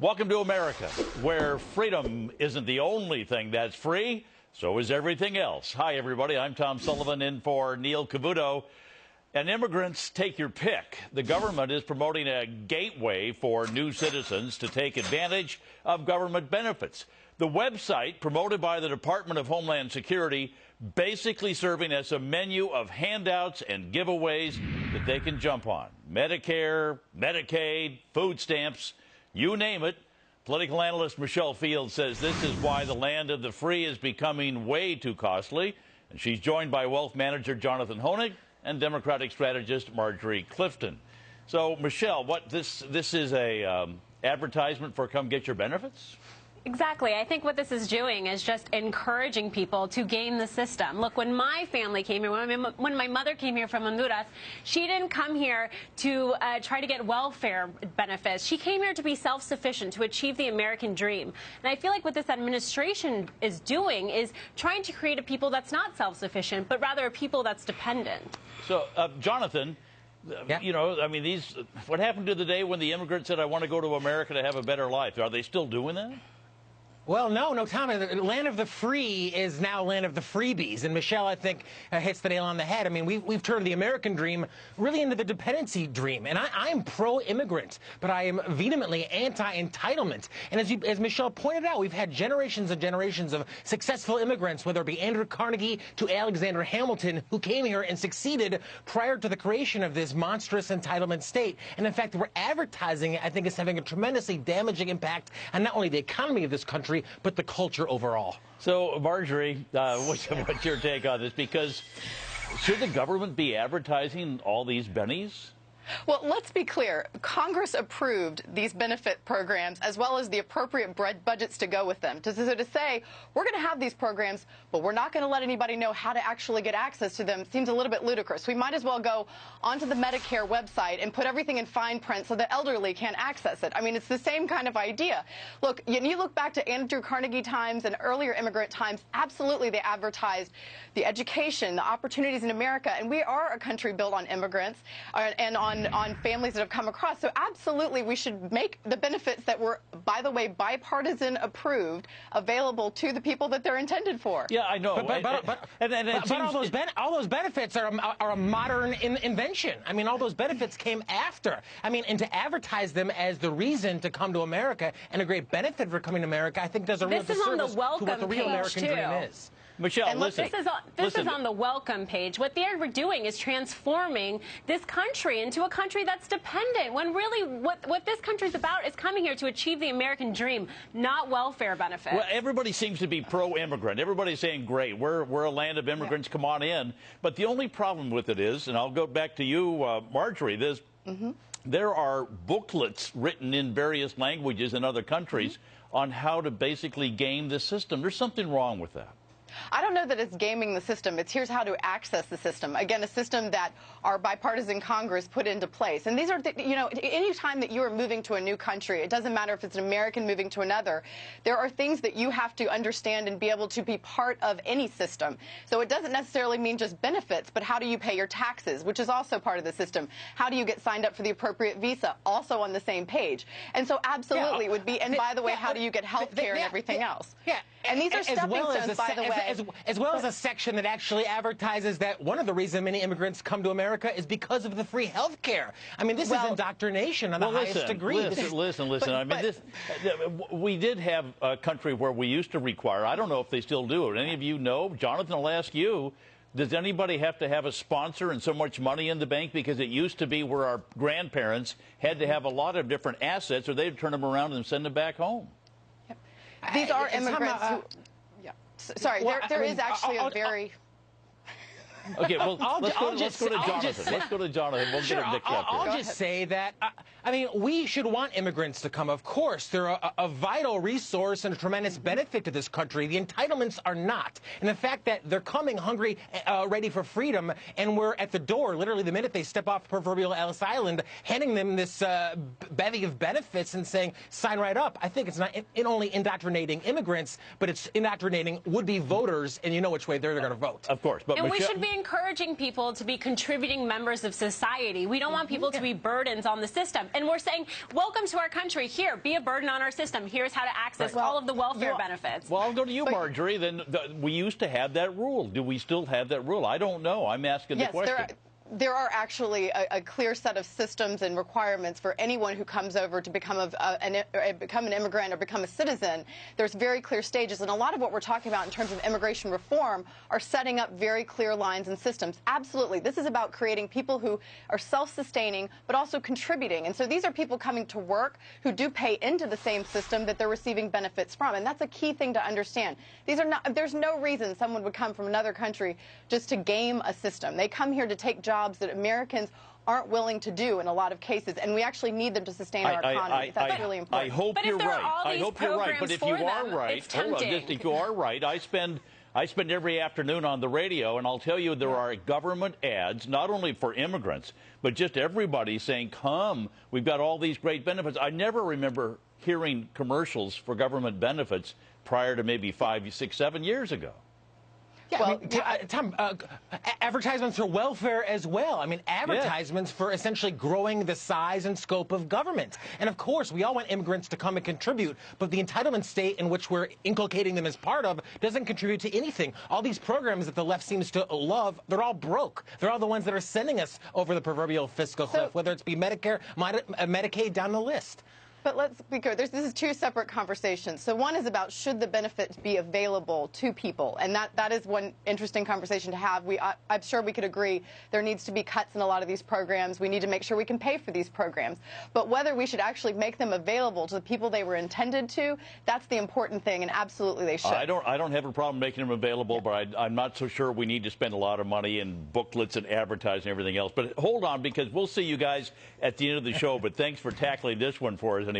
Welcome to America, where freedom isn't the only thing that's free, so is everything else. Hi, everybody. I'm Tom Sullivan in for Neil Cavuto. And immigrants, take your pick. The government is promoting a gateway for new citizens to take advantage of government benefits. The website, promoted by the Department of Homeland Security, basically serving as a menu of handouts and giveaways that they can jump on. Medicare, Medicaid, food stamps, you name it. Political analyst Michelle Fields says this is why the land of the free is becoming way too costly. And she's joined by wealth manager Jonathan Honig and Democratic strategist Marjorie Clifton. So, Michelle, this is a advertisement for come get your benefits? Exactly. I think what this is doing is just encouraging people to game the system. Look, when my family came here, when my mother came here from Honduras, she didn't come here to try to get welfare benefits. She came here to be self-sufficient, to achieve the American dream. And I feel like what this administration is doing is trying to create a people that's not self-sufficient, but rather a people that's dependent. So, Jonathan, yeah. You know, I mean, what happened to the day when the immigrant said, I want to go to America to have a better life? Are they still doing that? Well, no, Tom. Land of the free is now land of the freebies, and Michelle, I think, hits the nail on the head. I mean, we've turned the American dream really into the dependency dream, and I'm pro-immigrant, but I am vehemently anti-entitlement. And as Michelle pointed out, we've had generations and generations of successful immigrants, whether it be Andrew Carnegie to Alexander Hamilton, who came here and succeeded prior to the creation of this monstrous entitlement state. And in fact, we're advertising it, I think, is having a tremendously damaging impact on not only the economy of this country, but the culture overall. So, Marjorie, what's your take on this? Because should the government be advertising all these bennies? Well, let's be clear. Congress approved these benefit programs as well as the appropriate budgets to go with them. So to say, we're going to have these programs, but we're not going to let anybody know how to actually get access to them seems a little bit ludicrous. We might as well go onto the Medicare website and put everything in fine print so the elderly can't access it. I mean, it's the same kind of idea. Look, you look back to Andrew Carnegie times and earlier immigrant times, absolutely they advertised the education, the opportunities in America, and we are a country built on immigrants and on families that have come across. So absolutely we should make the benefits that were, by the way, bipartisan approved available to the people that they're intended for. Yeah, I know. But all those benefits are a modern invention. I mean, all those benefits came after. I mean, and to advertise them as the reason to come to America and a great benefit for coming to America, I think does a real disservice to what the real American dream is. Michelle, listen. This is on the welcome page. What they're doing is transforming this country into a country that's dependent, when really what this country's about is coming here to achieve the American dream, not welfare benefits. Well, everybody seems to be pro-immigrant. Everybody's saying, great, we're a land of immigrants, come on in. But the only problem with it is, and I'll go back to you, Marjorie, there are booklets written in various languages in other countries on how to basically game the system. There's something wrong with that. I don't know that it's gaming the system. It's here's how to access the system. Again, a system that our bipartisan Congress put into place. And these are, you know, any time that you are moving to a new country, it doesn't matter if it's an American moving to another, there are things that you have to understand and be able to be part of any system. So it doesn't necessarily mean just benefits, but how do you pay your taxes, which is also part of the system. How do you get signed up for the appropriate visa, also on the same page. And so absolutely it would be, and by the way, how do you get health care and everything else? Yeah. And these are stepping stones, by the way. As well as a section that actually advertises that one of the reasons many immigrants come to America is because of the free health care. I mean, this is indoctrination on the highest degree. Listen. I mean, we did have a country where we used to require, I don't know if they still do it. Any of you know? Jonathan, I'll ask you. Does anybody have to have a sponsor and so much money in the bank? Because it used to be where our grandparents had to have a lot of different assets or they'd turn them around and send them back home. These are immigrants who... Sorry, there is actually a very... Okay, well, let's go to Jonathan. Let's go to Jonathan. We'll get him mixed up here. I'll just say that, I mean, we should want immigrants to come. Of course, they're a vital resource and a tremendous benefit to this country. The entitlements are not. And the fact that they're coming hungry, ready for freedom, and we're at the door, literally the minute they step off proverbial Ellis Island, handing them this bevy of benefits and saying, sign right up. I think it's not only indoctrinating immigrants, but it's indoctrinating would-be voters, and you know which way they're going to vote. Of course. But and we should be encouraging people to be contributing members of society. We don't want people to be burdens on the system. And we're saying, welcome to our country. Here, be a burden on our system. Here's how to access all of the welfare benefits. Well, I'll go to you, Marjorie. Then we used to have that rule. Do we still have that rule? I don't know. I'm asking the question. There are actually a clear set of systems and requirements for anyone who comes over to become an immigrant or become a citizen. There's very clear stages, and a lot of what we're talking about in terms of immigration reform are setting up very clear lines and systems. Absolutely. This is about creating people who are self-sustaining but also contributing. And so these are people coming to work who do pay into the same system that they're receiving benefits from. And that's a key thing to understand. There's no reason someone would come from another country just to game a system. They come here to take jobs that Americans aren't willing to do in a lot lot of cases, and we actually need them to sustain our economy. That's really important. I hope you're right. I hope you're right. But if you are right, hold on, just if you are right, I spend every afternoon on the radio, and I'll tell you there are government ads, not only for immigrants, but just everybody saying, come, we've got all these great benefits. I never remember hearing commercials for government benefits prior to maybe 5, 6, 7 years ago. Yeah, well, I mean, Tom, advertisements for welfare as well. I mean, advertisements for essentially growing the size and scope of government. And, of course, we all want immigrants to come and contribute, but the entitlement state in which we're inculcating them as part of doesn't contribute to anything. All these programs that the left seems to love, they're all broke. They're all the ones that are sending us over the proverbial fiscal cliff, whether it's be Medicare, Medicaid, down the list. But let's be clear, this is two separate conversations. So one is about should the benefits be available to people, and that is one interesting conversation to have. I'm sure we could agree there needs to be cuts in a lot of these programs. We need to make sure we can pay for these programs. But whether we should actually make them available to the people they were intended to, that's the important thing, and absolutely they should. I don't have a problem making them available, but I'm not so sure we need to spend a lot of money in booklets and advertising and everything else. But hold on, because we'll see you guys at the end of the show. But thanks for tackling this one for us anyway.